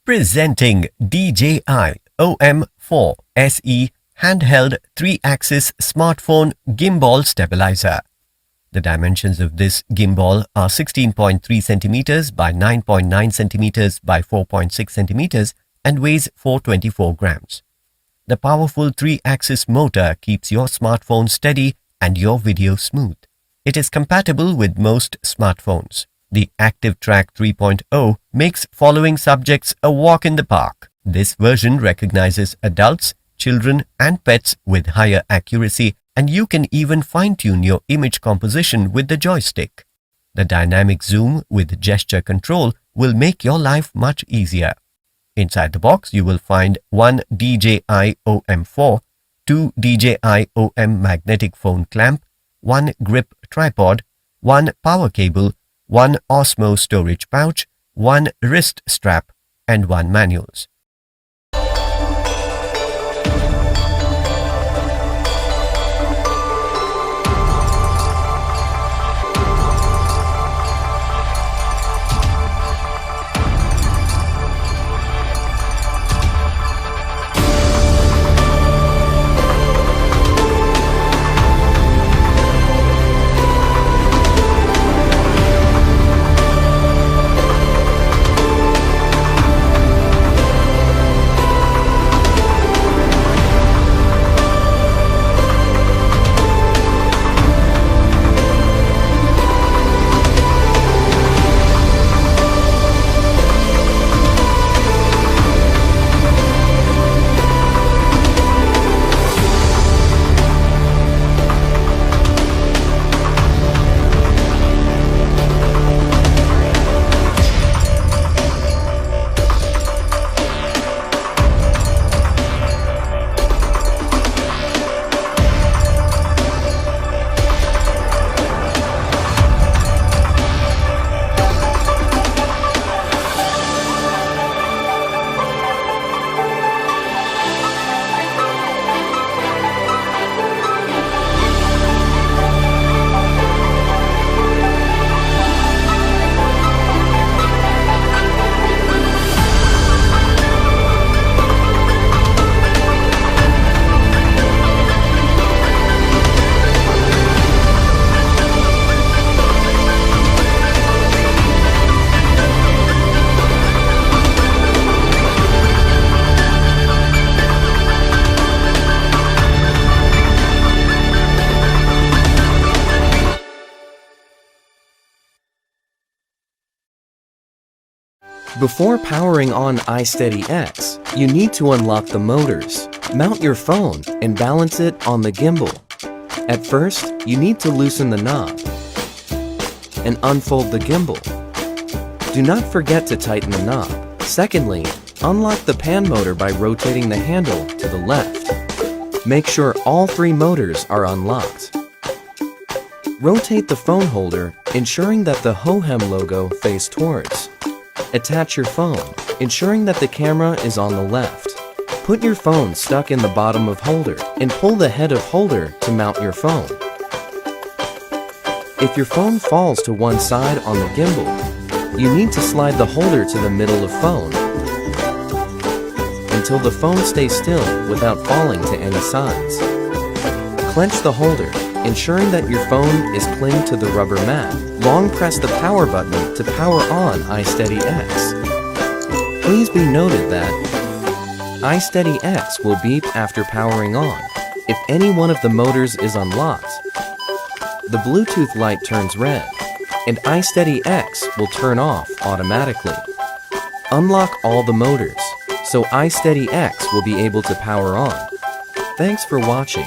Presenting DJI OM 4 SE handheld 3-axis smartphone gimbal stabilizer. The dimensions of this gimbal are 16.3 cm by 9.9 cm by 4.6 cm and weighs 424 grams. The powerful 3-axis motor keeps your smartphone steady and your video smooth. It is compatible with most smartphones. The Active Track 3.0 makes following subjects a walk in the park. This version recognizes adults, children and pets with higher accuracy, and you can even fine-tune your image composition with the joystick. The dynamic zoom with gesture control will make your life much easier. Inside the box, you will find one DJI OM 4, two DJI OM magnetic phone clamp, one grip tripod, one power cable, one Osmo storage pouch, one wrist strap, and one manuals. Before powering on iSteady X, you need to unlock the motors, mount your phone, and balance it on the gimbal. At first, you need to loosen the knob and unfold the gimbal. Do not forget to tighten the knob. Secondly, unlock the pan motor by rotating the handle to the left. Make sure all three motors are unlocked. Rotate the phone holder, ensuring that the Hohem logo faces towards. Attach your phone, ensuring that the camera is on the left. Put your phone stuck in the bottom of holder and pull the head of holder to mount your phone. If your phone falls to one side on the gimbal, you need to slide the holder to the middle of phone until the phone stays still without falling to any sides. Clench the holder, ensuring that your phone is pinned to the rubber mat. Long press the power button to power on iSteady X. Please be noted that iSteady X will beep after powering on. If any one of the motors is unlocked, the Bluetooth light turns red, and iSteady X will turn off automatically. Unlock all the motors, so iSteady X will be able to power on. Thanks for watching.